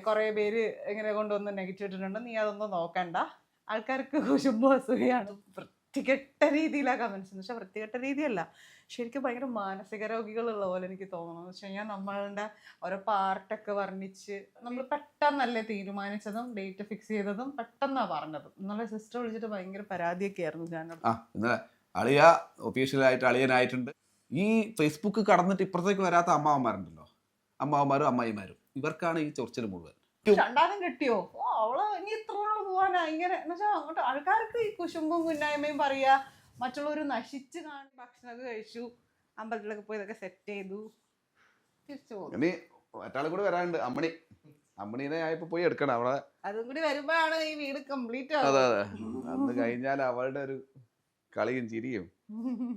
കുറെ പേര് ഇങ്ങനെ കൊണ്ടുവന്ന് നെഗറ്റീവ് ഇട്ടിട്ടുണ്ട്, നീ അതൊന്നും നോക്കണ്ട, ആൾക്കാർക്ക് കുശുമ്പോ അസൂയാണ്. വൃത്തികെട്ട രീതിയിലാണ് കമന്റ്സ്. പക്ഷെ വൃത്തികെട്ട രീതിയല്ല, ശരിക്കും ഭയങ്കര മാനസിക രോഗികളുള്ള പോലെ എനിക്ക് തോന്നുന്നു. എന്ന് വെച്ച് കഴിഞ്ഞാൽ നമ്മളുടെ ഓരോ പാർട്ടൊക്കെ വർണ്ണിച്ച് നമ്മൾ പെട്ടെന്നല്ലേ തീരുമാനിച്ചതും ഡേറ്റ് ഫിക്സ് ചെയ്തതും പെട്ടെന്നാണ് പറഞ്ഞതും. എന്നുള്ള സിസ്റ്റർ വിളിച്ചിട്ട് ഭയങ്കര പരാതിയൊക്കെ ആയിരുന്നു ഞാൻ. ഇന്നലെ അളിയ ഒഫീഷ്യലായിട്ട് അളിയനായിട്ടുണ്ട്. ഈ ഫേസ്ബുക്ക് കടന്നിട്ട് ഇപ്പുറത്തേക്ക് വരാത്ത അമ്മാവന്മാരുണ്ടല്ലോ, അമ്മാവന്മാരും അമ്മായിമാരും, ഇവർക്കാണ് ഈ ചൊറിച്ചിൽ മുഴുവൻ. രണ്ടാമതും കിട്ടിയോ, അവള് ഇനി ഇത്ര നാൾ പോവാനാ ഇങ്ങനെ എന്ന് വെച്ചാൽ അങ്ങോട്ട് ആൾക്കാർക്ക് ഈ കുശുമ്പും കുന്നായ്മയും പറയാ. മറ്റുള്ളവർ നശിച്ച് കാണി ഭക്ഷണമൊക്കെ കഴിച്ചു, അമ്പലത്തിലൊക്കെ പോയി ഇതൊക്കെ സെറ്റ് ചെയ്തു, തിരിച്ചു പോകും. ഇനി മറ്റാളും കൂടി വരാനുണ്ട്, അമ്മണീനെ ആയപ്പോ പോയി എടുക്കണം അവിടെ. അതും കൂടി വരുമ്പോഴാണ് ഈ വീട് കംപ്ലീറ്റ് അതെ അതെ, അന്ന് കഴിഞ്ഞാൽ അവളുടെ ഒരു കളിയും ചിരിയും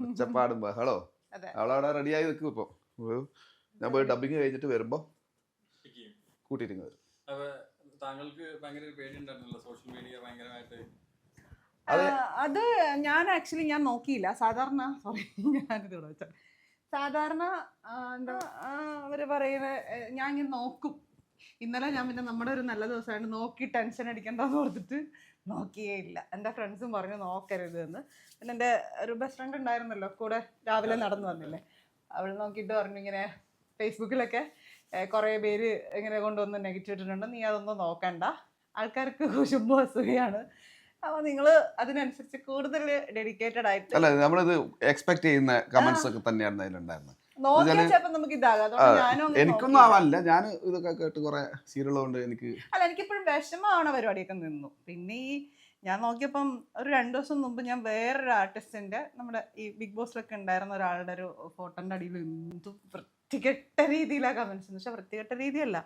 ഒച്ചപ്പാടും ബഹളോ. അവളവിടെ റെഡിയായി നിൽക്കും. ഇപ്പൊ ഞാൻ പോയി ഡബിങ് കഴിഞ്ഞിട്ട് വരുമ്പോ കൂട്ടിയിട്ട് വരും. അത് ഞാൻ ആക്ച്വലി ഞാൻ നോക്കിയില്ല. സാധാരണ ഞാനിതോടെ വെച്ചാൽ സാധാരണ എന്താ അവര് പറയുന്ന ഞാൻ ഇങ്ങനെ നോക്കും. ഇന്നലെ ഞാൻ പിന്നെ നമ്മുടെ ഒരു നല്ല ദിവസമായിട്ട് നോക്കി ടെൻഷൻ അടിക്കണ്ടെന്ന് ഓർത്തിട്ട് നോക്കിയേ ഇല്ല. എൻ്റെ ഫ്രണ്ട്സും പറഞ്ഞു നോക്കരുത് എന്ന്. പിന്നെ എൻ്റെ ഒരു ബെസ്റ്റ് ഫ്രണ്ട് ഉണ്ടായിരുന്നല്ലോ കൂടെ, രാവിലെ നടന്നു വന്നില്ലേ, അവൾ നോക്കിയിട്ട് പറഞ്ഞു ഇങ്ങനെ ഫേസ്ബുക്കിലൊക്കെ കുറേ പേര് ഇങ്ങനെ കൊണ്ടുവന്ന് നെഗറ്റീവ് ഇട്ടിട്ടുണ്ട്, നീ അതൊന്നും നോക്കണ്ട, ആൾക്കാർക്ക് കുശുമ്പോ അസൂയാണ്. അപ്പൊ നിങ്ങള് അതിനനുസരിച്ച് കൂടുതൽ ഡെഡിക്കേറ്റഡ് ആയിട്ട് അല്ല, നമ്മളിത് എക്സ്പെക്ട് ചെയ്യുന്ന കമന്റ്സ് ഒക്കെ തന്നെയാണ് അതിലുണ്ടായിരുന്നത്. എനിക്കൊന്നും ആവാനില്ല, ഞാൻ ഇതൊക്കെ കേട്ട് കുറെ സീരിയലുകൊണ്ട് എനിക്കിപ്പോഴും വിഷമമാണ് പരിപാടിയൊക്കെ നിന്നു. പിന്നെ ഈ ഞാൻ നോക്കിയപ്പം ഒരു 2 ദിവസം മുമ്പ് ഞാൻ വേറൊരു ആർട്ടിസ്റ്റിന്റെ നമ്മുടെ ഈ ബിഗ് ബോസിലൊക്കെ ഉണ്ടായിരുന്ന ഒരാളുടെ ഒരു ഫോട്ടോന്റെ അടിയിൽ എന്ത് വൃത്തികെട്ട രീതിയിലാണ് കമന്റ്സ്. പക്ഷെ വൃത്തികെട്ട രീതിയല്ല,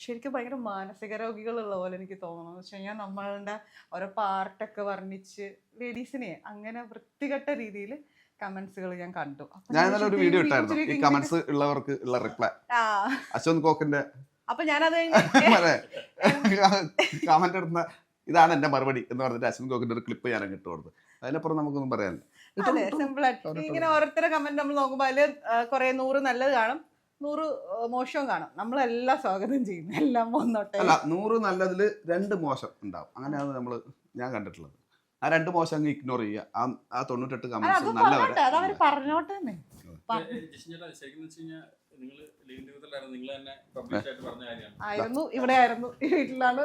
ശരിക്കും ഭയങ്കര മാനസിക രോഗികളുള്ള പോലെ എനിക്ക് തോന്നുന്നു. എന്ന് വെച്ച് കഴിഞ്ഞാൽ നമ്മളുടെ ഓരോ പാർട്ടൊക്കെ വർണ്ണിച്ച് ലേഡീസിനെ അങ്ങനെ വൃത്തികെട്ട രീതിയിൽ കമന്റ്സുകൾ ഞാൻ കണ്ടു. ഞാൻ ഒരു വീഡിയോ ഇട്ടായിരുന്നു ഈ കമന്റ്സ് ഉള്ളവർക്ക് ഉള്ള റിപ്ലൈ. അശ്വന്ത് കോക്കിന്റെ അപ്പൊ ഞാനത് കമന്റ് ഇടുന്ന ഇതാണ് എന്റെ മറുപടി എന്ന് പറഞ്ഞിട്ട് അശ്വന്ത് കോക്കിന്റെ ഒരു ക്ലിപ്പ് ഞാൻ ഇട്ട് കൊടുത്തു. അതിനപ്പുറം നമുക്കൊന്നും പറയാനില്ല. അതെ, സിമ്പിൾ ആയിട്ട് ഇങ്ങനെ ഓരോരുത്തരുടെ കമന്റ് നമ്മൾ നോക്കുമ്പോൾ അതില് കുറെ 100 നല്ലത് കാണും, 100 മോശവും കാണും. നമ്മളെല്ലാം സ്വാഗതം ചെയ്യുന്നു, എല്ലാം വന്നോട്ടെ. അല്ല, 100 നല്ലതില് 2 മോശം ഉണ്ടാവും, അങ്ങനെയാണ് ഞാൻ കണ്ടിട്ടുള്ളത്. ആ 2 മോശം അങ്ങ് ഇഗ്നോർ ചെയ്യുക. ആ 98 കമന്റ്സ് നല്ലവരെ പറഞ്ഞോട്ടെ. ആയിരുന്നു, ഇവിടെ ആയിരുന്നു, ഈ വീട്ടിലാണ്.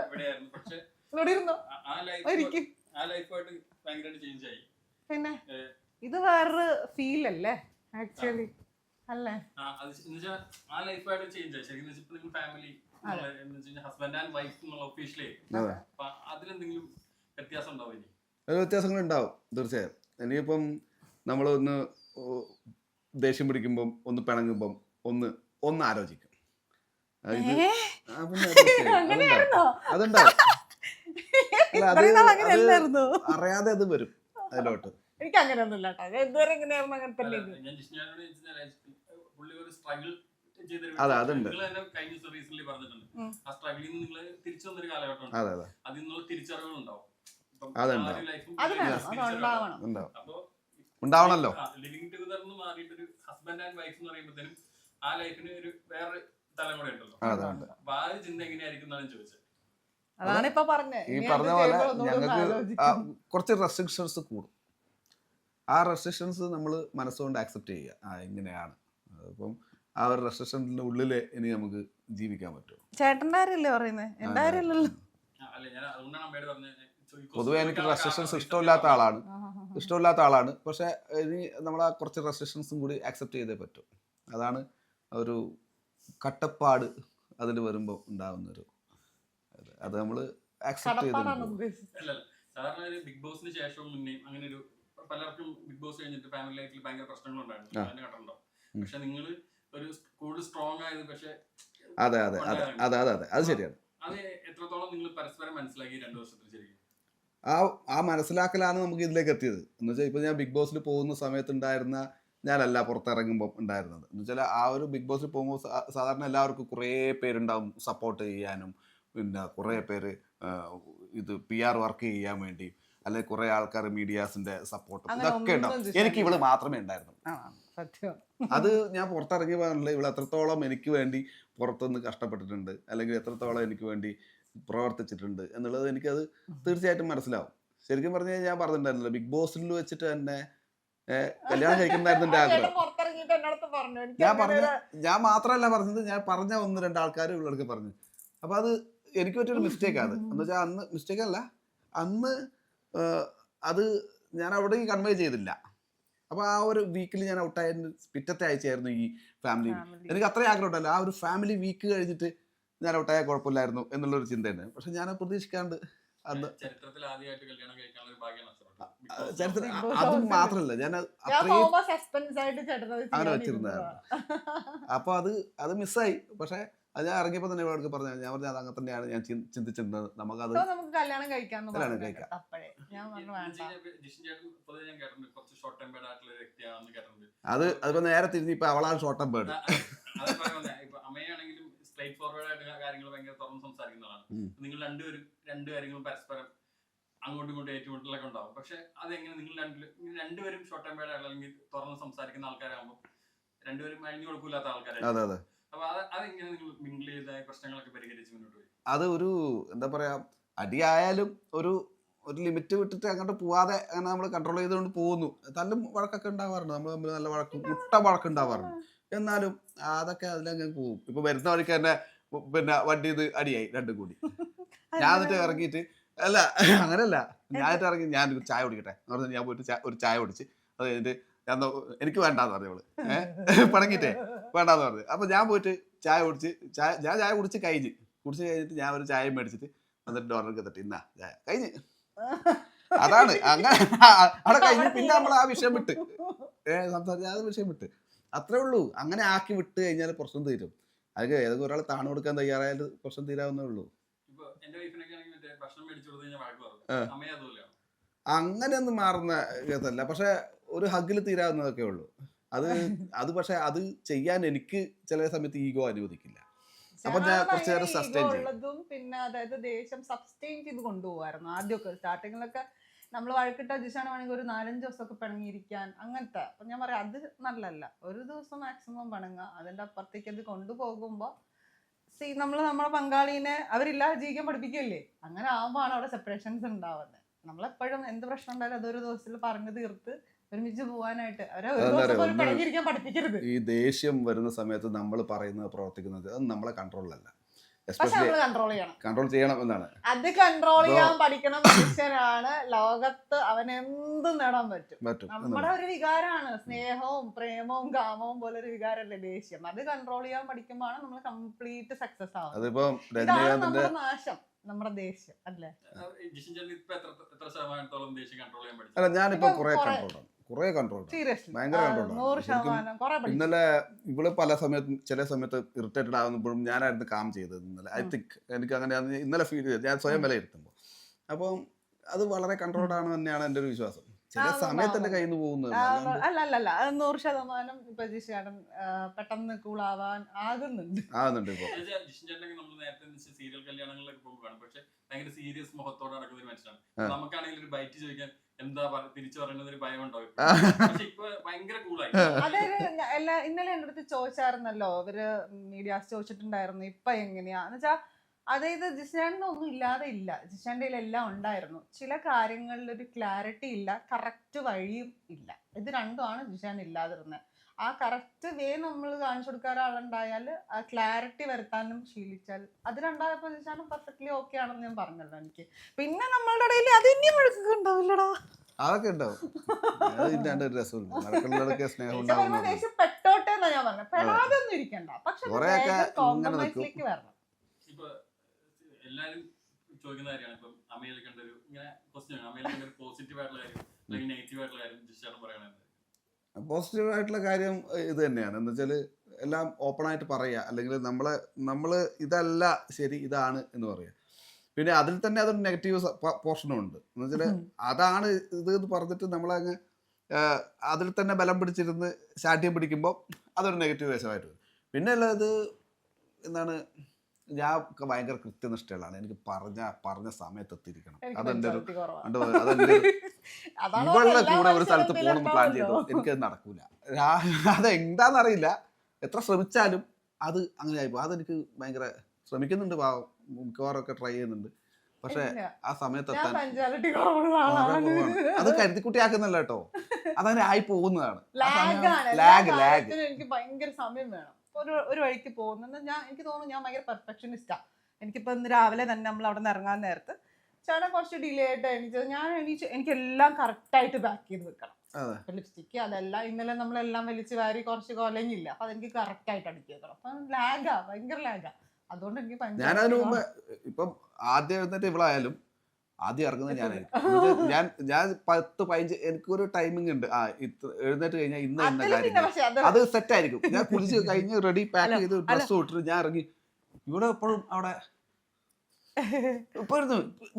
പിന്നെ ഇത് വേറൊരു ഫീൽ അല്ലേ ആക്ച്വലി, അല്ലേ? വ്യത്യാസങ്ങൾ ഉണ്ടാവും തീർച്ചയായും. ഇനിയിപ്പം നമ്മളൊന്ന് ദേഷ്യം പിടിക്കുമ്പം, ഒന്ന് പിണങ്ങുമ്പം ഒന്ന് ആലോചിക്കും. അതുണ്ടാവും, അറിയാതെ അത് വരും അതിലോട്ട്. എനിക്ക് അങ്ങനെയൊന്നുമില്ല. അതെ, അതുണ്ട്. ഉണ്ടാവണല്ലോ. ഈ പറഞ്ഞ പോലെ ഞങ്ങൾക്ക് കുറച്ച് റെസ്ട്രിക്ഷൻസ് കൂടും. ആ റെസ്ട്രിക്ഷൻസ് നമ്മൾ മനസ്സുകൊണ്ട് ആക്സെപ്റ്റ് ചെയ്യുക. ഇങ്ങനെയാണ്. അപ്പം ആ ഒരു റെസ്ട്രിക്ഷൻ്റെ ഉള്ളില് ഇനി നമുക്ക് ജീവിക്കാൻ പറ്റും. ചേട്ടൻ്റെ കാര്യമല്ലേ പറയുന്നത്, എൻ്റെ കാര്യമല്ലല്ലോ. പൊതുവെ എനിക്ക് റെസ്ട്രിക്ഷൻസ് ഇഷ്ടമില്ലാത്ത ആളാണ്. പക്ഷെ ഇനി നമ്മൾ ആ കുറച്ച് റെസ്ട്രിക്ഷൻസും കൂടി ആക്സെപ്റ്റ് ചെയ്തേ പറ്റും. അതാണ് ഒരു കട്ടപ്പാട് അതിൽ വരുമ്പോൾ ഉണ്ടാവുന്നൊരു അത് നമ്മൾ ആക്സെപ്റ്റ് ചെയ്ത്. ബിഗ് ബോസിന് ശേഷവും മുന്നേ അങ്ങനെ ഒരു പലർക്കും ബിഗ് ബോസ് കഴിഞ്ഞിട്ട് ഫാമിലി ലൈഫിൽ ഭയങ്കര പ്രശ്നങ്ങളുണ്ടായിരുന്നു. പക്ഷെ നിങ്ങൾ ഒരു കൂടുതൽ സ്ട്രോങ് ആയത്. പക്ഷെ അതെ, അത് ശരിയാണ്. അത് എത്രത്തോളം നിങ്ങൾ പരസ്പരം മനസ്സിലാക്കി 2 വർഷത്തിൽ ശരിക്കും ആ മനസ്സിലാക്കലാണ് നമുക്ക് ഇതിലേക്ക് എത്തിയത്. എന്ന് വെച്ചാൽ ഇപ്പൊ ഞാൻ ബിഗ് ബോസിൽ പോകുന്ന സമയത്ത് ഉണ്ടായിരുന്ന ഞാനല്ല പുറത്തിറങ്ങുമ്പോൾ ഉണ്ടായിരുന്നത്. എന്ന് വെച്ചാൽ ആ ഒരു ബിഗ് ബോസിൽ പോകുമ്പോൾ സാധാരണ എല്ലാവർക്കും കുറേ പേരുണ്ടാവും സപ്പോർട്ട് ചെയ്യാനും, പിന്നെ കുറേ പേര് ഇത് PR വർക്ക് ചെയ്യാൻ വേണ്ടി, അല്ലെങ്കിൽ കുറെ ആൾക്കാർ മീഡിയാസിന്റെ സപ്പോർട്ടും ഇതൊക്കെ ഉണ്ടാവും. എനിക്ക് ഇവള് മാത്രമേ ഉണ്ടായിരുന്നു. അത് ഞാൻ പുറത്തിറങ്ങി പറഞ്ഞില്ല, ഇവള് എത്രത്തോളം എനിക്ക് വേണ്ടി പുറത്തുനിന്ന് കഷ്ടപ്പെട്ടിട്ടുണ്ട്, അല്ലെങ്കിൽ എത്രത്തോളം എനിക്ക് വേണ്ടി പ്രവർത്തിച്ചിട്ടുണ്ട് എന്നുള്ളത് എനിക്കത് തീർച്ചയായിട്ടും മനസ്സിലാവും. ശരിക്കും പറഞ്ഞു കഴിഞ്ഞാൽ ഞാൻ പറഞ്ഞിട്ടുണ്ടായിരുന്നില്ല, ബിഗ് ബോസിൽ വെച്ചിട്ട് തന്നെ കല്യാണം കഴിക്കുന്നതായിരുന്നു എൻ്റെ ആഗ്രഹം. ഞാൻ മാത്രമല്ല പറഞ്ഞത്, ഞാൻ പറഞ്ഞ 1-2 ആൾക്കാർ ഇവളടുക്ക് പറഞ്ഞു. അപ്പോൾ അത് എനിക്ക് പറ്റിയൊരു മിസ്റ്റേക്കാണ്. എന്ന് വെച്ചാൽ അന്ന് മിസ്റ്റേക്കല്ല, അന്ന് അത് ഞാൻ അവിടെ കൺവേ ചെയ്തില്ല. അപ്പോൾ ആ ഒരു വീക്കിൽ ഞാൻ ഔട്ടായതിന് പിറ്റത്തെ ആഴ്ചയായിരുന്നു ഈ ഫാമിലി. എനിക്ക് അത്രയും ആഗ്രഹം ഉണ്ടല്ലോ, ആ ഒരു ഫാമിലി വീക്ക് കഴിഞ്ഞിട്ട് ഞാൻ ഔട്ടായ കുഴപ്പമില്ലായിരുന്നു എന്നുള്ളൊരു ചിന്തയാണ്. പക്ഷെ ഞാൻ പ്രതീക്ഷിക്കാണ്ട് അന്ന് ചരിത്രത്തിൽ ആദ്യമായിട്ട് കല്യാണം കഴിക്കാനുള്ള ഒരു ഭാഗ്യം ചരിത്രം അതും മാത്രമല്ല, ഞാൻ അത്രയും അങ്ങനെ വെച്ചിരുന്നതാണ്. അപ്പൊ അത് മിസ്സായി. പക്ഷെ അത് ഞാൻ ഇറങ്ങിയപ്പോ തന്നെ ഇവിടെ പറഞ്ഞത്, ഞാൻ പറഞ്ഞത് അത് അങ്ങനെ തന്നെയാണ് ഞാൻ ചിന്തിച്ചിരുന്നത്. നമുക്കത് കല്യാണം കഴിക്കാം. അതിപ്പോ നേരെ തിരിഞ്ഞ് ഇപ്പൊ അവളാണ് ഷോർട്ട് ടെം ബേർഡ്. അമ്മയാണെങ്കിലും സ്ട്രേറ്റ് ഫോർവേഡ് ആയിട്ട് കാര്യങ്ങൾ ഭയങ്കര തുറന്ന് സംസാരിക്കുന്നതാണ്. നിങ്ങൾ രണ്ടു കാര്യങ്ങളും പരസ്പരം അങ്ങോട്ടും ഇങ്ങോട്ടും ഏറ്റുമുട്ടലൊക്കെ ഉണ്ടാവും. പക്ഷെ അതെങ്ങനെ നിങ്ങൾ രണ്ടുപേരും ഷോർട്ട് ടെം ബേർഡ് അല്ലെങ്കിൽ തുറന്ന് സംസാരിക്കുന്ന ആൾക്കാരാകുമ്പോൾ രണ്ടുപേരും അഴിഞ്ഞു കൊടുക്കില്ലാത്ത ആൾക്കാരാണ്. അപ്പൊ അതെങ്ങനെ നിങ്ങൾ മിങ്കിൾ ചെയ്ത പ്രശ്നങ്ങളൊക്കെ പരിഹരിച്ച് മുന്നോട്ട് പോയി? അത് ഒരു എന്താ പറയാ, അടിയായാലും ഒരു ലിമിറ്റ് വിട്ടിട്ട് അങ്ങോട്ട് പോവാതെ അങ്ങനെ നമ്മൾ കൺട്രോൾ ചെയ്തുകൊണ്ട് പോകുന്നു. തല്ലും വഴക്കൊക്കെ ഉണ്ടാവാറുണ്ട്, നമ്മൾ തമ്മിൽ നല്ല വഴക്കുണ്ടാവാറുണ്ട്. എന്നാലും അതൊക്കെ അതിലങ്ങനെ പോകും. ഇപ്പൊ വരുന്ന വഴിക്ക് തന്നെ പിന്നെ വണ്ടി ഇത് അടിയായി രണ്ടും കൂടി. ഞാൻ എന്നിട്ട് ഇറങ്ങിയിട്ട് അല്ല അങ്ങനെയല്ല, ഞാനിട്ട് ഇറങ്ങി ഞാൻ ചായ കുടിക്കട്ടെ എന്ന് പറഞ്ഞാൽ ഞാൻ പോയിട്ട് ഒരു ചായ കുടിച്ച് അത് കഴിഞ്ഞിട്ട് എനിക്ക് വേണ്ടാന്ന് പറഞ്ഞവള് പണങ്ങിട്ടേ വേണ്ടാന്ന് പറഞ്ഞു. അപ്പൊ ഞാൻ പോയിട്ട് ചായ കുടിച്ച് കഴിഞ്ഞിട്ട് ഞാൻ ഒരു ചായ മേടിച്ചിട്ട് എന്നിട്ട് ഡോറിനൊക്കെ തട്ടി ഇന്നാ ചായ കഴിഞ്ഞ്. അതാണ് അങ്ങനെ അവിടെ കഴിഞ്ഞ് പിന്നെ നമ്മൾ ആ വിഷയം വിട്ട് സംസാരിച്ച ആ വിഷയം വിട്ട് അത്രേ ഉള്ളൂ. അങ്ങനെ ആക്കി വിട്ട് കഴിഞ്ഞാൽ പ്രശ്നം തീരും. അതൊക്കെ ഏതൊക്കെ ഒരാൾ താണു കൊടുക്കാൻ തയ്യാറായാലും പ്രശ്നം തീരാവുന്നേ ഉള്ളൂ. അങ്ങനെയൊന്നും മാറുന്ന കേസല്ല, പക്ഷെ ഒരു ഹഗ്ഗിൽ തീരാവുന്നതൊക്കെ ഉള്ളൂ. അത് പക്ഷെ അത് ചെയ്യാൻ എനിക്ക് ചില സമയത്ത് ഈഗോ അനുവദിക്കില്ല. അപ്പൊ ഞാൻ കുറച്ചു നേരം സസ്റ്റെയിൻ ചെയ്യും. പിന്നെ അതായത് ദേഷ്യം സബ്സ്റ്റെയിൻ ചെയ്ത് കൊണ്ടുപോകായിരുന്നു ആദ്യമൊക്കെ. സ്റ്റാർട്ടിങ്ങിലൊക്കെ നമ്മൾ വഴക്കിട്ട ജിഷാണ് വേണമെങ്കിൽ ഒരു 4-5 ദിവസമൊക്കെ പിണങ്ങിയിരിക്കാൻ അങ്ങനത്തെ. അപ്പൊ ഞാൻ പറയാം അത് നല്ലല്ല. ഒരു ദിവസം മാക്സിമം പിണങ്ങുക, അതിന്റെ അപ്പുറത്തേക്ക് അത് കൊണ്ടുപോകുമ്പോ നമ്മളെ പങ്കാളിനെ അവരില്ലാതെ ജീവിക്കാൻ പഠിപ്പിക്കല്ലേ. അങ്ങനെ ആവുമ്പോഴാണ് അവിടെ സെപ്പറേഷൻസ് ഉണ്ടാവുന്നത്. നമ്മളെപ്പോഴും എന്ത് പ്രശ്നം ഉണ്ടായാലും അതൊരു ദിവസത്തിൽ പറഞ്ഞു തീർത്ത് ഒരുമിച്ച് പോവാനായിട്ട് പഠിപ്പിക്കരുത്. ഈ ദേഷ്യം വരുന്ന സമയത്ത് നമ്മൾ പറയുന്നത് പ്രവർത്തിക്കുന്നത് അത് നമ്മളെ കൺട്രോളിലല്ല. കൺട്രോൾ ചെയ്യണം എന്നാണ്. അത് കൺട്രോൾ ചെയ്യാൻ പഠിക്കണം. മനുഷ്യനാണ് ലോകത്ത്, അവൻ എന്തും നേടാൻ പറ്റും. നമ്മുടെ ഒരു വികാരമാണ് സ്നേഹവും പ്രേമവും കാമവും പോലെ ഒരു വികാരമല്ലേ ദേഷ്യം. അത് കൺട്രോൾ ചെയ്യാൻ പഠിക്കുമ്പോഴാണ് നമ്മൾ കംപ്ലീറ്റ് സക്സസ് ആവുന്നത്. ഇതാണ് നമ്മുടെ നാശം, നമ്മുടെ ദേഷ്യം അല്ലേ. അല്ല ഞാനിപ്പോ കുറെ കൺട്രോൾ ഭയങ്കര കൺട്രോൾ. ഇന്നലെ ഇവള് ചില സമയത്ത് ഇറിറ്റേറ്റഡ് ആവുമ്പോഴും ഞാനായിരുന്നു കാം ചെയ്തത് ഇന്നലെ. ഐ തിങ്ക് എനിക്ക് അങ്ങനെ ഇന്നലെ ഫീൽ ചെയ്തത് ഞാൻ സ്വയം വിലയിരുത്തുമ്പോൾ. അപ്പം അത് വളരെ കൺട്രോൾഡ് ആണ് തന്നെയാണ് എൻ്റെ ഒരു വിശ്വാസം. ചില സമയത്ത് എന്റെ കയ്യിൽ നിന്ന് പോകുന്നത് അല്ല 100% ഇപ്പൊ ജിഷാടൻ പെട്ടെന്ന് കൂളാവാൻ ആകുന്നുണ്ട്. ഇപ്പൊ സീരിയൽ കല്യാണങ്ങളിലൊക്കെ പോകുമ്പോഴാണ് പക്ഷെ ഭയങ്കര സീരിയസ് മുഖത്തോടെ നടക്കുന്ന ഒരു മനുഷ്യനാണ്. നമുക്കാണെങ്കിൽ ഒരു ബൈറ്റ് ചോദിക്കാൻ എന്താ തിരിച്ചു പറയുന്നത് ഒരു ഭയം ഉണ്ടാവും. പക്ഷെ ഇപ്പൊ ഭയങ്കര കൂളായി. ഇന്നലെ എന്റെ അടുത്ത് ചോദിച്ചായിരുന്നല്ലോ, ഇവര് മീഡിയാസ് ചോദിച്ചിട്ടുണ്ടായിരുന്നു ഇപ്പൊ എങ്ങനെയാ എന്ന് വെച്ചാ. അതായത് ജിഷാന്റെ ഒന്നും ഇല്ലാതെ ഇല്ല, ജിഷാന്റെ എല്ലാം ഉണ്ടായിരുന്നു. ചില കാര്യങ്ങളിൽ ഒരു ക്ലാരിറ്റി ഇല്ല, കറക്റ്റ് വഴിയും ഇല്ല. ഇത് രണ്ടുമാണ് ജിഷാൻ ഇല്ലാതിരുന്നത്. ആ കറക്റ്റ് വേ നമ്മൾ കാണിച്ചു കൊടുക്കാൻ ആളുണ്ടായാൽ ആ ക്ലാരിറ്റി വരുത്താനും ശീലിച്ചാൽ അത് രണ്ടായപ്പോൾ ജിഷാനും പെർഫെക്റ്റ്ലി ഓക്കെ ആണെന്ന് ഞാൻ പറഞ്ഞല്ലോ എനിക്ക്. പിന്നെ നമ്മളുടെ ഇടയിൽ അത് ഇനിയും വഴക്കൊക്കെ ഉണ്ടാവില്ലടാ. അതൊക്കെ ഉണ്ടാവും. പെട്ടോട്ടെ എന്നാ ഞാൻ പറഞ്ഞത്. പെടാതൊന്നും ഇരിക്കണ്ട, പക്ഷെ കോംപ്രമൈസിലേക്ക് വരണം. ഇപ്പൊ എല്ലാരും ചോദിക്കുന്ന കാര്യമാണ്, ഇപ്പം അമ്മയിൽ കണ്ടൊരു ഇങ്ങനെ ക്വസ്റ്റ്യൻ, അമ്മയിൽ കണ്ടൊരു പോസിറ്റീവ് ആയിട്ടുള്ള കാര്യം അല്ലെങ്കിൽ നെഗറ്റീവ് ആയിട്ടുള്ള കാര്യം ജിഷാണ് പറയണത്. പോസിറ്റീവ് ആയിട്ടുള്ള കാര്യം ഇത് തന്നെയാണ്. എന്ന് വെച്ചാൽ എല്ലാം ഓപ്പൺ ആയിട്ട് പറയുക, അല്ലെങ്കിൽ നമ്മള് ഇതല്ല ശരി ഇതാണ് എന്ന് പറയുക. പിന്നെ അതിൽ തന്നെ അതൊരു നെഗറ്റീവ് പോർഷനും ഉണ്ട്. എന്ന് വെച്ചാൽ അതാണ് ഇത് എന്ന് പറഞ്ഞിട്ട് നമ്മളങ്ങ് അതിൽ തന്നെ ബലം പിടിച്ചിരുന്ന് ശാഠ്യം പിടിക്കുമ്പോൾ അതൊരു നെഗറ്റീവ് വശമായിട്ട് വരും. പിന്നെ അല്ലാതെ എന്താണ്, ഞാൻ ഭയങ്കര കൃത്യനിഷ്ഠകളാണ്. എനിക്ക് പറഞ്ഞ സമയത്ത് എത്തിയിരിക്കണം. അതെന്റെ ഇവളുടെ കൂടെ ഒരു സ്ഥലത്ത് പോകണം പ്ലാൻ ചെയ്തു, എനിക്കത് നടക്കൂല. അതെന്താന്നറിയില്ല, എത്ര ശ്രമിച്ചാലും അത് അങ്ങനെ ആയിപ്പോ. അതെനിക്ക് ഭയങ്കര ശ്രമിക്കുന്നുണ്ട്, മിക്കവാറും ഒക്കെ ട്രൈ ചെയ്യുന്നുണ്ട്. പക്ഷെ ആ സമയത്ത് ഞാൻ എത്താൻ പഞ്ചാലിറ്റി കുറവുള്ള ആളാണ്. അത് കരുതിക്കുട്ടി ആക്കുന്നല്ല കേട്ടോ, അതങ്ങനെ ആയി പോകുന്നതാണ്. ലാഗാണ്. ലാഗ് എനിക്ക് ഭയങ്കര സമയം വേണം ഒരു വഴിക്ക് പോകുന്നത്. എനിക്ക് തോന്നുന്നു ഞാൻ ഭയങ്കര പെർഫെക്ഷനിസ്റ്റാ. എനിക്കിപ്പോ ഇന്ന് രാവിലെ തന്നെ നമ്മൾ അവിടെ നിന്ന് ഇറങ്ങാൻ നേരത്ത് ചേട്ടൻ കുറച്ച് ഡിലേ ആയിട്ട് എണീച്ചത്. ഞാൻ എനിക്കെല്ലാം കറക്റ്റായിട്ട് പാക്ക് ചെയ്ത് വെക്കണം. ലിപ്സ്റ്റിക്ക് അതെല്ലാം ഇന്നലെ നമ്മളെല്ലാം വലിച്ച് വാരി കുറച്ച് കൊലഞ്ഞില്ല, അപ്പൊ അതെനിക്ക് കറക്റ്റ് ആയിട്ട് അടുക്കി വെക്കണം. അപ്പൊ ലാഗാ, ഭയങ്കര ലാഗാ. അതുകൊണ്ട് എനിക്ക് ഞാൻ അതിന് മുമ്പ് ഇപ്പം ആദ്യം എഴുന്നേറ്റ് ഇവളായാലും ആദ്യം ഇറങ്ങുന്നത് ഞാനായിരിക്കും. ഞാൻ 10-15 എനിക്കൊരു ടൈമിംഗ് ഉണ്ട്. എഴുന്നേറ്റ് കഴിഞ്ഞാൽ ഇന്ന കാര്യം അത് സെറ്റ് ആയിരിക്കും. ഞാൻ കുളിച്ച് കഴിഞ്ഞ് റെഡി പാക്ക് ചെയ്ത് ഡ്രസ്സ് ഇട്ടിട്ട് ഞാൻ ഇറങ്ങി. ഇവിടെ എപ്പോഴും അവിടെ ഇപ്പൊ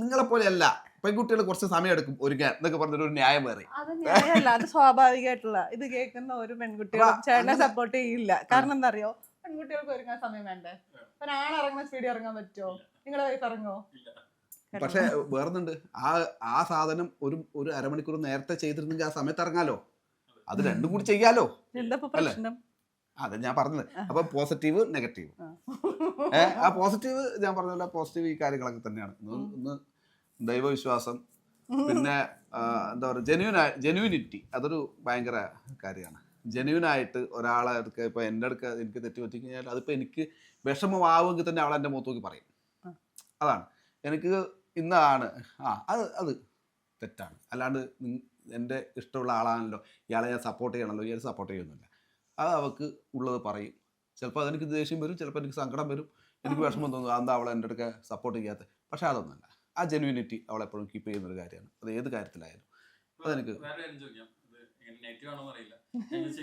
നിങ്ങളെ പോലെയല്ല, പെൺകുട്ടികൾ കുറച്ച് സമയം എടുക്കും ഒരുങ്ങാൻ എന്നൊക്കെ പറഞ്ഞൊരു ന്യായം പറയും. അത് ന്യായമല്ല, അത് സ്വാഭാവികമായിട്ടുള്ള. ഇത് കേൾക്കുന്ന ഒരു പെൺകുട്ടികളും ചേട്ടനെ സപ്പോർട്ട് ചെയ്യില്ല. കാരണം എന്താ അറിയോ, പെൺകുട്ടികൾക്ക് ഒരുങ്ങാൻ സമയം വേണ്ടേ? ഒരാളിറങ്ങുന്ന സ്പീഡിൽ ഇറങ്ങാൻ പറ്റുമോ? നിങ്ങളെ വൈഫ് ഇറങ്ങോ? പക്ഷെ വേറൊന്നുണ്ട്, ആ സാധനം ഒരു അരമണിക്കൂർ നേരത്തെ ചെയ്തിരുന്നെങ്കിൽ ആ സമയത്ത് ഇറങ്ങാലോ. അത് രണ്ടും കൂടി ചെയ്യാലോ. പ്രശ്നം അതെ ഞാൻ പറഞ്ഞത്. അപ്പൊ പോസിറ്റീവ് നെഗറ്റീവ്. ആ പോസിറ്റീവ് ഞാൻ പറഞ്ഞ പോസിറ്റീവ് ഈ കാര്യങ്ങളൊക്കെ തന്നെയാണ്. ഒന്ന് ദൈവവിശ്വാസം, പിന്നെ എന്താ പറയുക, ജെന്യൂനിറ്റി. അതൊരു ഭയങ്കര കാര്യമാണ്. ജെന്യൂനായിട്ട് ഒരാളെ അടുക്ക, ഇപ്പൊ എൻ്റെ അടുക്ക എനിക്ക് തെറ്റ് പറ്റിക്കഴിഞ്ഞാൽ അതിപ്പോ എനിക്ക് വിഷമമാവുമെങ്കിൽ തന്നെ അവളെൻ്റെ മുഖത്ത് നോക്കി പറയും. അതാണ് എനിക്ക് ഇന്നാണ് അത് തെറ്റാണ്. അല്ലാണ്ട് എൻ്റെ ഇഷ്ടമുള്ള ആളാണല്ലോ, ഇയാളെ ഞാൻ സപ്പോർട്ട് ചെയ്യണമല്ലോ, ഇയാൾ സപ്പോർട്ട് ചെയ്യുന്നില്ല. അത് അവൾക്ക് ഉള്ളത് പറയും. ചിലപ്പോൾ അതെനിക്ക് ദേഷ്യം വരും, ചിലപ്പോൾ എനിക്ക് സങ്കടം വരും, എനിക്ക് വിഷമം തോന്നും, അതെന്താ അവളെ എൻ്റെ അടുക്ക സപ്പോർട്ട് ചെയ്യാത്ത. പക്ഷെ അതൊന്നുമല്ല, ആ ജെന്യൂനിറ്റി അവളെപ്പോഴും കീപ്പ് ചെയ്യുന്നൊരു കാര്യമാണ്. അത് ഏത് കാര്യത്തിലായാലും. അതെനിക്ക്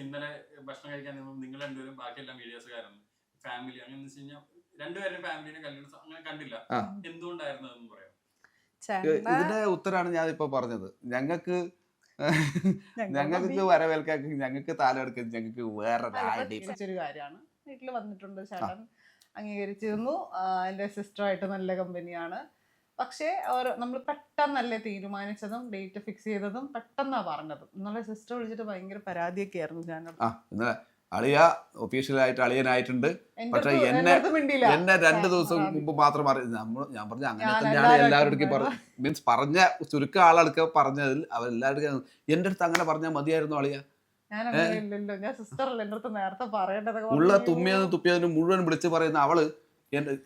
ഇന്നലെ ഭക്ഷണം കഴിക്കാൻ നിങ്ങൾ രണ്ടുപേരും ബാക്കിയെല്ലാം വീഡിയോസ് കാരണം ഫാമിലി അങ്ങനെ വെച്ച് കഴിഞ്ഞാൽ രണ്ടുപേരും ഫാമിലിനെ കല്യാണം അങ്ങനെ കണ്ടില്ല, എന്തുകൊണ്ടായിരുന്നു അതെന്ന് പറയാം? ഇതിന്റെ ഉത്തരാണ് ഞാൻ ഇപ്പൊ പറഞ്ഞത്. ഞങ്ങൾക്ക് വരവേൽക്കാൻ, ഞങ്ങൾക്ക് താലെടുക്കാൻ, ഞങ്ങൾക്ക് വേറെ ഒരു കാര്യമാണ്. വീട്ടിൽ വന്നിട്ടുണ്ട് ചേട്ടൻ, അംഗീകരിച്ചിരുന്നു. എൻ്റെ സിസ്റ്ററായിട്ട് നല്ല കമ്പനിയാണ്. പക്ഷേ നമ്മൾ പെട്ടെന്നല്ലേ തീരുമാനിച്ചതും ഡേറ്റ് ഫിക്സ് ചെയ്തതും പെട്ടെന്നാണ് പറഞ്ഞതും. എന്നുള്ള സിസ്റ്റർ വിളിച്ചിട്ട് ഭയങ്കര പരാതിയൊക്കെ ആയിരുന്നു ഞാൻ. അളിയ ഒഫീഷ്യലായിട്ട് അളിയനായിട്ടുണ്ട്. പക്ഷെ എന്നെ 2 ദിവസം മുമ്പ് മാത്രം ഞാൻ പറഞ്ഞു അങ്ങനെ തന്നെയാണ് എല്ലാവരുടെ മീൻസ് പറഞ്ഞ ചുരുക്കം ആളെടുക്ക പറഞ്ഞതിൽ അവരെല്ലാവരും എൻ്റെ അടുത്ത് അങ്ങനെ പറഞ്ഞാൽ മതിയായിരുന്നു അളിയ. ഉള്ള തുപ്പിയതിന് മുഴുവൻ വിളിച്ച് പറയുന്ന അവള്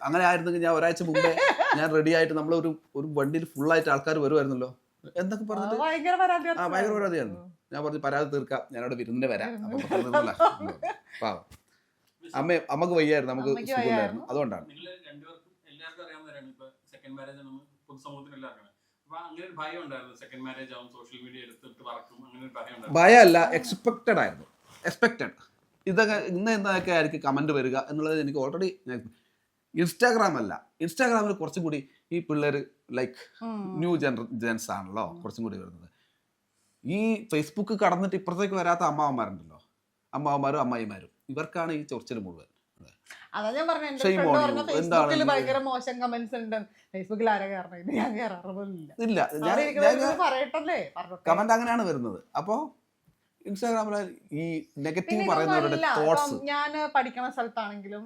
അങ്ങനെ ആയിരുന്നെങ്കിൽ ഞാൻ ഒരാഴ്ച മുമ്പേ ഞാൻ റെഡി ആയിട്ട് നമ്മളൊരു വണ്ടിയിൽ ഫുള്ളായിട്ട് ആൾക്കാർ വരുമായിരുന്നല്ലോ എന്തൊക്കെ പറഞ്ഞിട്ട് ഭയങ്കര പരാതിയായിരുന്നു. ഞാൻ പറഞ്ഞു പരാതി തീർക്കാം, ഞാനവിടെ വിരുന്നിന് വരാം. പാവം അമ്മക്ക് വയ്യായിരുന്നു, നമുക്ക് സുഖമില്ലായിരുന്നു. അതുകൊണ്ടാണ് ഭയമല്ല, എക്സ്പെക്റ്റഡ് ആയിരുന്നു. ഇതൊക്കെ എന്തൊക്കെ ആയിരിക്കും കമന്റ് വരിക എന്നുള്ളത് എനിക്ക് ഓൾറെഡി. ഇൻസ്റ്റാഗ്രാമിൽ കുറച്ചും കൂടി ഈ പിള്ളേർ ലൈക്ക് ന്യൂ ജെൻസ് ആണല്ലോ കുറച്ചും കൂടി വരുന്നത്. ഈ ഫേസ്ബുക്ക് കടന്നിട്ട് ഇപ്പുറത്തേക്ക് വരാത്ത അമ്മാവന്മാരുണ്ടല്ലോ, അമ്മാവന്മാരും അമ്മായിമാരും, ഇവർക്കാണ് ഈ ചൊറിച്ചിൽ മുഴുവൻ. അതാ ഞാൻ പറഞ്ഞത്, ഫേസ്ബുക്കിൽ ഭയങ്കര മോശം കമന്റ്സ് ഉണ്ട്. ഫേസ്ബുക്കിൽ ആരാ കയറണം? ഞാൻ കയറാറില്ല. കമന്റ് അങ്ങനെയാണ് വരുന്നത്. അപ്പോ ഇൻസ്റ്റാഗ്രാമിലെ ഈ നെഗറ്റീവ് പറയുന്നവരുടെ തോട്ട്സ്. ഞാൻ പഠിക്കുന്ന സ്ഥലത്താണെങ്കിലും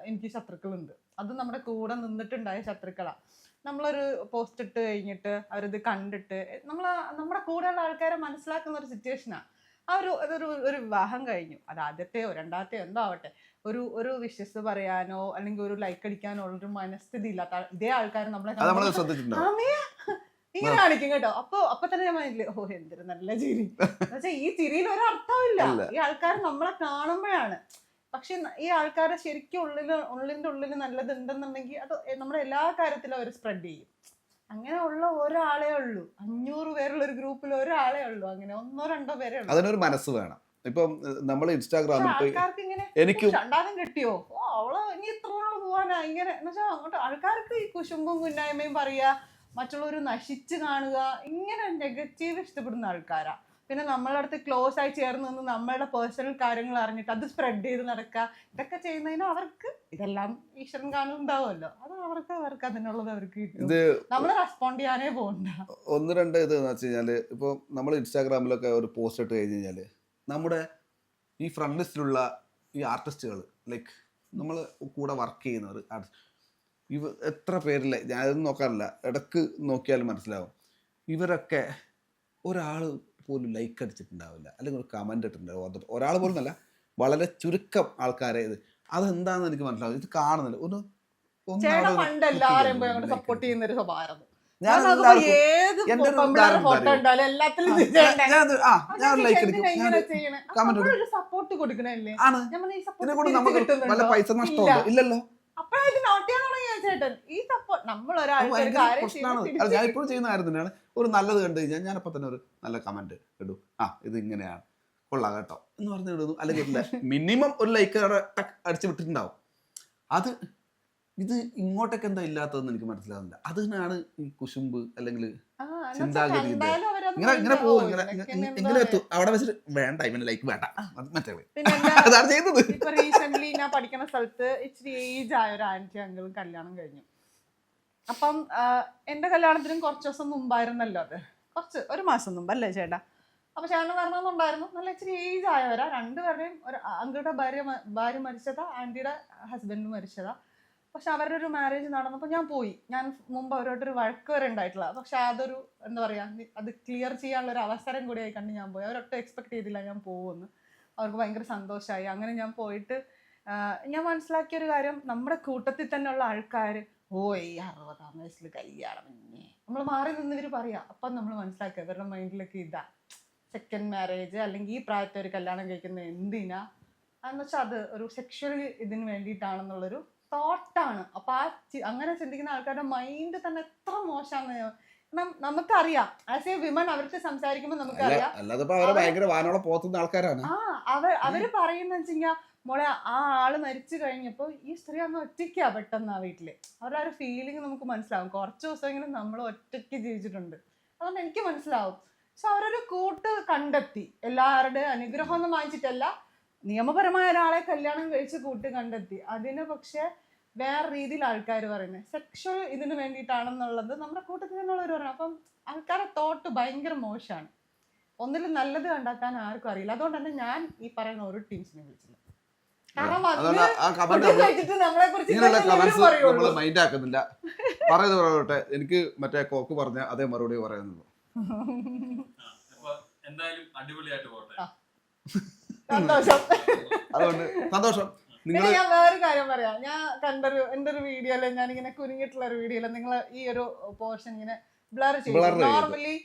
എനിക്ക് ശത്രുക്കളുണ്ട്. അത് നമ്മുടെ കൂടെ നിന്നിട്ടുണ്ടായ ശത്രുക്കളാ. നമ്മളൊരു പോസ്റ്റ് ഇട്ട് കഴിഞ്ഞിട്ട് അവരിത് കണ്ടിട്ട് നമ്മുടെ കൂടെയുള്ള ആൾക്കാരെ മനസ്സിലാക്കുന്ന ഒരു സിറ്റുവേഷനാണ്. അതൊരു വിവാഹം കഴിഞ്ഞു, അത് ആദ്യത്തെയോ രണ്ടാമത്തെയോ എന്തോ ആവട്ടെ, ഒരു വിശ്വസ് പറയാനോ അല്ലെങ്കിൽ ഒരു ലൈക്ക് അടിക്കാനോ ഉള്ളൊരു മനസ്ഥിതി ഇല്ലാത്ത ഇതേ ആൾക്കാർ നമ്മളെ ഇങ്ങനെ കാണിക്കും കേട്ടോ. അപ്പൊ തന്നെ ഞാൻ മനസ്സിലെ എന്തൊരു നല്ല ചിരി. എന്നുവെച്ചാൽ ഈ ചിരിയിൽ ഒരർത്ഥമില്ല. ഈ ആൾക്കാർ നമ്മളെ കാണുമ്പോഴാണ്. പക്ഷെ ഈ ആൾക്കാരെ ശരിക്കും ഉള്ളിന്റെ ഉള്ളിൽ നല്ലതുണ്ടെന്നുണ്ടെങ്കിൽ അത് നമ്മുടെ എല്ലാ കാര്യത്തിലും അവർ സ്പ്രെഡ് ചെയ്യും. അങ്ങനെ ഉള്ള ഒരാളേ ഉള്ളൂ, 500 പേരുള്ള ഒരു ഗ്രൂപ്പിൽ ഒരാളേ ഉള്ളൂ, അങ്ങനെ 1-2 പേരേ ഉള്ളൂ. അതിനൊരു മനസ്സ് വേണം. ഇപ്പം നമ്മൾ ഇൻസ്റ്റാഗ്രാമിൽ എനിക്ക് രണ്ടാമതും കിട്ടിയോ, അവള് ഇനി ഇത്ര നാൾ പോവാനാ, ഇങ്ങനെ എന്നുവെച്ചാൽ അങ്ങോട്ട് ആൾക്കാർക്ക് ഈ കുശുമ്പും കുന്നായ്മയും പറയാ, മറ്റുള്ളവർ നശിച്ച് കാണുക, ഇങ്ങനെ നെഗറ്റീവ് ഇഷ്ടപ്പെടുന്ന ആൾക്കാരാ. പിന്നെ നമ്മളുടെ അടുത്ത് ക്ലോസ് ആയി ചേർന്ന് നിന്ന് നമ്മളുടെ പേഴ്സണൽ കാര്യങ്ങൾ അറിഞ്ഞിട്ട് അത് സ്പ്രെഡ് ചെയ്ത് നടക്കുക, ഇതൊക്കെ ചെയ്യുന്നതിന് അവർക്ക് ഇതെല്ലാം ഈശ്വരൻ കാണുന്നുണ്ടാവുമല്ലോ, അത് അവർക്ക് അതിനുള്ളത് അവർക്ക് കിട്ടും. നമ്മൾ റെസ്പോണ്ട് ചെയ്യാനേ പോകണ്ട. 1-2 ഇത് എന്ന് വെച്ച് കഴിഞ്ഞാല്, ഇപ്പൊ നമ്മൾ ഇൻസ്റ്റാഗ്രാമിലൊക്കെ ഒരു പോസ്റ്റ് ഇട്ട് കഴിഞ്ഞ് കഴിഞ്ഞാല് നമ്മുടെ ഈ ഫ്രണ്ട് ലിസ്റ്റിലുള്ള ഈ ആർട്ടിസ്റ്റുകൾ ലൈക്ക് നമ്മൾ കൂടെ വർക്ക് ചെയ്യുന്നവർ എത്ര പേരില്ലേ, ഞാനതൊന്നും നോക്കാറില്ല, ഇടക്ക് നോക്കിയാലും മനസ്സിലാവും. ഇവരൊക്കെ ഒരാൾ പോലും ലൈക്ക് അടിച്ചിട്ടുണ്ടാവില്ല, അല്ലെങ്കിൽ ഒരു കമൻ്റ് ഇട്ടിട്ടുണ്ടാവും. ഒരാൾ പോലും അല്ല, വളരെ ചുരുക്കം ആൾക്കാരെ ഇത്. അതെന്താണെന്ന് എനിക്ക് മനസ്സിലാവും. ഇത് കാണുന്നില്ല. സപ്പോർട്ട് ചെയ്യുന്ന ഒരു സ്വഭാവം. ഞാൻ ലൈക്ക് അടിക്കും, സപ്പോർട്ട് കൊടുക്കണല്ലേ ആണ്. വല്ല പൈസ നഷ്ടമുണ്ടോ? ഇല്ലല്ലോ. ചേട്ടൻ ഈ സപ്പോർട്ട് നമ്മൾ ഒരാൾക്ക് ഞാൻ ഇപ്പോഴും ചെയ്യുന്ന കാര്യം തന്നെയാണ്. ഒരു നല്ലത് കണ്ടു കഴിഞ്ഞാൽ ഞാനപ്പോൾ തന്നെ ഒരു നല്ല കമന്റ് ഇടും. ഇത് ഇങ്ങനെയാണ്, കൊള്ളാം കേട്ടോ എന്ന് പറഞ്ഞു ഇടുന്നു. അല്ലെങ്കിൽ മിനിമം ഒരു ലൈക്ക് അടിച്ചു വിട്ടിട്ടുണ്ടാവും. ഇത് ഇങ്ങോട്ടൊക്കെ എന്താ ഇല്ലാത്തതെന്ന് എനിക്ക് മനസ്സിലാവുന്നില്ല. അതിനാണ് ഈ കുശുമ്പ് അല്ലെങ്കിൽ ചിന്താഗതി. ഇങ്ങനെ പോകും, ഇങ്ങനെ എത്തും അവിടെ വെച്ചിട്ട് വേണ്ട, ഇവന് ലൈക്ക് വേണ്ട, മറ്റേ അതാണ് ചെയ്യുന്നത്. ഇപ്പൊ റീസെന്റ് ഞാൻ പഠിക്കുന്ന സ്ഥലത്ത് ഇച്ചിരി ഏജ് ആയ ഒരു ആന്റി അങ്കിളും കല്യാണം കഴിഞ്ഞു. അപ്പം എന്റെ കല്യാണത്തിനും കുറച്ച് ദിവസം മുമ്പായിരുന്നല്ലോ, അത് ഒരു മാസം മുമ്പ് അല്ലേ ചേട്ടാ. അപ്പൊ ചേട്ടൻ വരണമെന്നുണ്ടായിരുന്നു. നല്ല ഇച്ചിരി ഏജ് ആയവരാ രണ്ടുപേരുടെയും. ഒരു അങ്കിളുടെ ഭാര്യ മരിച്ചതാ, ആന്റിയുടെ ഹസ്ബൻഡ് മരിച്ചതാ. പക്ഷെ അവരുടെ ഒരു മാരേജ് നടന്നപ്പോൾ ഞാൻ പോയി. ഞാൻ മുമ്പ് അവരോട്ടൊരു വഴക്ക് വരെ ഉണ്ടായിട്ടില്ല. പക്ഷെ അതൊരു എന്താ പറയാ, അത് ക്ലിയർ ചെയ്യാനുള്ള ഒരു അവസരം കൂടിയായി കണ്ട് ഞാൻ പോയി. അവരൊട്ടും എക്സ്പെക്ട് ചെയ്തില്ല ഞാൻ പോകുമെന്ന്. അവർക്ക് ഭയങ്കര സന്തോഷമായി. അങ്ങനെ ഞാൻ പോയിട്ട് ഞാൻ മനസ്സിലാക്കിയൊരു കാര്യം, നമ്മുടെ കൂട്ടത്തിൽ തന്നെയുള്ള ആൾക്കാർ ഈ 60-ആം വയസ്സിൽ കല്യാണം നമ്മൾ മാറി നിന്നിവർ പറയാം. അപ്പം നമ്മൾ മനസ്സിലാക്കുക ഇവരുടെ മൈൻഡിലൊക്കെ ഇതാ സെക്കൻഡ് മാരേജ്, അല്ലെങ്കിൽ ഈ പ്രായത്തിൽ ഒരു കല്യാണം കഴിക്കുന്നത് എന്തിനാ എന്ന് വെച്ചാൽ അത് ഒരു സെക്ഷൽ ഇതിന് വേണ്ടിയിട്ടാണെന്നുള്ളൊരു തോട്ടാണ്. അപ്പൊ അങ്ങനെ ചിന്തിക്കുന്ന ആൾക്കാരുടെ മൈൻഡ് തന്നെ എത്ര മോശമാണ്. നമുക്കറിയാം ആസ് എ വിമൻ അവർക്ക് സംസാരിക്കുമ്പോൾ നമുക്കറിയാം അവര് പറയുന്ന വെച്ചാൽ മോളെ ആ ആള് മരിച്ചു കഴിഞ്ഞപ്പോ ഈ സ്ത്രീ അങ്ങ് ഒറ്റയ്ക്കാ പെട്ടെന്ന് ആ വീട്ടില്. അവരുടെ ആ ഒരു ഫീലിംഗ് നമുക്ക് മനസ്സിലാവും. കുറച്ച് ദിവസമെങ്കിലും നമ്മൾ ഒറ്റയ്ക്ക് ജീവിച്ചിട്ടുണ്ട്, അതുകൊണ്ട് എനിക്ക് മനസ്സിലാവും. സോ അവരൊരു കൂട്ട് കണ്ടെത്തി. എല്ലാവരുടെ അനുഗ്രഹം ഒന്നും വാങ്ങിച്ചിട്ടല്ല, നിയമപരമായ ഒരാളെ കല്യാണം കഴിച്ച് കൂട്ട് കണ്ടെത്തി. അതിന് പക്ഷെ വേറെ രീതിയിൽ ആൾക്കാർ പറയുന്നത് സെക്ഷൽ ഇതിന് വേണ്ടിയിട്ടാണെന്നുള്ളത് നമ്മുടെ കൂട്ടത്തിൽ നിന്നുള്ളവർ പറയണം. അപ്പം ആൾക്കാരെ തോട്ട് ഭയങ്കര മോശമാണ്. ഒന്നിലും നല്ലത് കണ്ടെത്താൻ ആർക്കും അറിയില്ല. അതുകൊണ്ട് തന്നെ ഞാൻ ഈ പറയുന്ന ഒരു ടീംസിനെ വിളിച്ചില്ല. കാരണം നമ്മളെ കുറിച്ച് മൈൻഡ് ആക്കുന്നില്ല. പറയുന്നത് എനിക്ക് മറ്റേ കോക്ക് പറഞ്ഞ അതേ മറുപടി പറയുന്നത്. എന്തായാലും അടിപൊളിയായിട്ട് പോട്ടെ. സന്തോഷം. അതുകൊണ്ട് സന്തോഷം. പിന്നെ ഞാൻ വേറൊരു കാര്യം പറയാം. ഞാൻ എന്റെ ഒരു വീഡിയോയില് ഞാനിങ്ങനെ കുരുങ്ങിയിട്ടുള്ള ഒരു വീഡിയോയില് നിങ്ങൾ ഈ ഒരു പോർഷൻ ഇങ്ങനെ ബ്ലർ ചെയ്തു. നോർമലി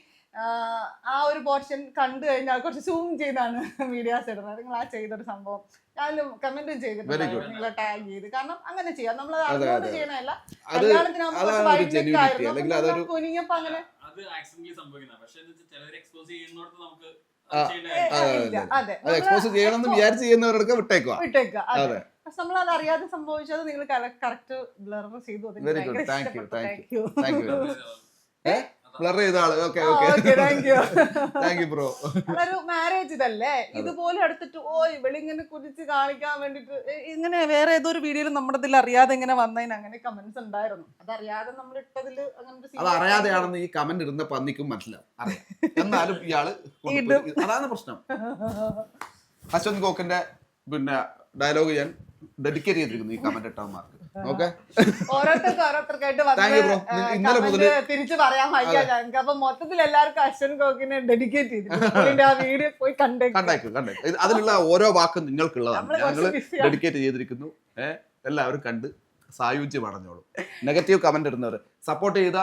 ആ ഒരു പോർഷൻ കണ്ടു കഴിഞ്ഞാൽ കുറച്ച് സൂം ചെയ്താണ് വീഡിയോസ് ഇടുന്നത്. നിങ്ങൾ ആ ചെയ്തൊരു സംഭവം ഞാനും കമന്റും ചെയ്തിട്ടുണ്ട്, നിങ്ങളെ ടാഗ് ചെയ്ത്. കാരണം അങ്ങനെ ചെയ്യാം, നമ്മൾ അതുകൊണ്ട് ചെയ്യണല്ല. കല്യാണത്തിനാകുമ്പോൾ കുനിഞ്ഞപ്പോ അങ്ങനെ വിട്ടേക്കുക. പക്ഷെ നമ്മൾ അത് അറിയാതെ സംഭവിച്ചത് നിങ്ങൾ കറക്റ്റ് ബ്ലർ ചെയ്തു. ബ്ലർ ചെയ്ത ആള് അതൊരു മാരേജ് ഇതല്ലേ, ഇതുപോലെ എടുത്തിട്ട് ഇവളിങ്ങനെ കുതിച്ച് കാണിക്കാൻ വേണ്ടിട്ട് ഇങ്ങനെ വേറെ ഏതോ ഒരു വീഡിയോയിൽ നമ്മുടെ ഇതിൽ അറിയാതെ ഇങ്ങനെ വന്നതിന് അങ്ങനെ കമന്റ്സ് ഉണ്ടായിരുന്നു. അതറിയാതെ നമ്മൾ ഇട്ടതിൽ അത് അറിയാതെയാണെന്ന് ഈ കമന്റ് ഇടുന്ന പന്നിക്കും മനസ്സിലാവും. എന്നാലും ഇയാള് അതാണ് പ്രശ്നം. അശ്വന്ത് കോക്കിന്റെ പിന്നെ ഡയലോഗ് ഞാൻ ഡെഡിക്കേറ്റ് ചെയ്തിരിക്കുന്നു ഈ കമന്റ് ഇട്ടവന്മാർക്ക്. തിരിച്ചു പറയാൻ വയ്യ ഞങ്ങൾക്ക്. അപ്പൊ മൊത്തത്തിൽ എല്ലാവർക്കും അശ്വന്ത് കോക്കിനെ ഡെഡിക്കേറ്റ് ചെയ്തിട്ടുണ്ട്. ആ വീഡിയോ പോയി കണ്ടേക്കും. അതിലുള്ള ഓരോ വാക്കും നിങ്ങൾക്കുള്ളതാണ്. ഞങ്ങൾ ഡെഡിക്കേറ്റ് ചെയ്തിരിക്കുന്നു. എല്ലാവരും കണ്ട് സായുജ്യം അടഞ്ഞോളൂ. നെഗറ്റീവ് കമന്റ് ഇടുന്നവർ സപ്പോർട്ട് ചെയ്ത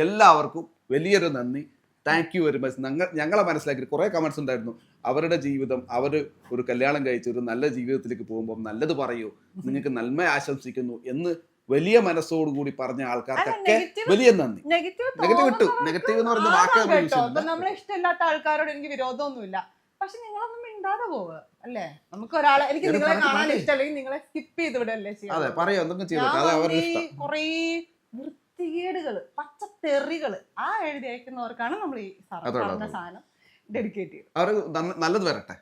എല്ലാവർക്കും വലിയൊരു നന്ദി. Thank you very much. ഞങ്ങളെ മനസ്സിലാക്കി കുറേ കമന്റ്സ് ഉണ്ടായിരുന്നു. അവരുടെ ജീവിതം, അവർ ഒരു കല്യാണം കഴിച്ച് ഒരു നല്ല ജീവിതത്തിലേക്ക് പോകുമ്പോൾ നല്ലത് പറയൂ, നിങ്ങൾക്ക് നന്മ ആശംസിക്കുന്നു എന്ന് വലിയ മനസ്സോടുകൂടി പറഞ്ഞ ആൾക്കാർക്കൊക്കെ വലിയ നന്ദി. നെഗറ്റീവ് ഇട്ടു. നെഗറ്റീവ് എന്ന് പറയുന്ന വാക്ക് നമ്മളെ ഇഷ്ടമില്ലാത്ത ആൾക്കാരോട് എനിക്ക് വിരോധമൊന്നുമില്ല. പക്ഷെ നിങ്ങളൊന്നും മിണ്ടാതെ പോവുക അല്ലേ. നമുക്ക് ഒരാളെ എനിക്ക് നിങ്ങളെ കാണാൻ ഇഷ്ടമല്ലെങ്കിൽ നിങ്ങളെ സ്കിപ്പ് ചെയ്ത് വിടല്ലേ ചെയ്യാം. കുറേ വൃത്തികേടുകള്, പച്ചത്തെറികള് എഴുതി അയക്കുന്നവർക്കാണ് നമ്മൾ ഈ പറഞ്ഞ സാധനം ഡെഡിക്കേറ്റ് ചെയ്യും. അവർ നല്ലത് വരട്ടെ.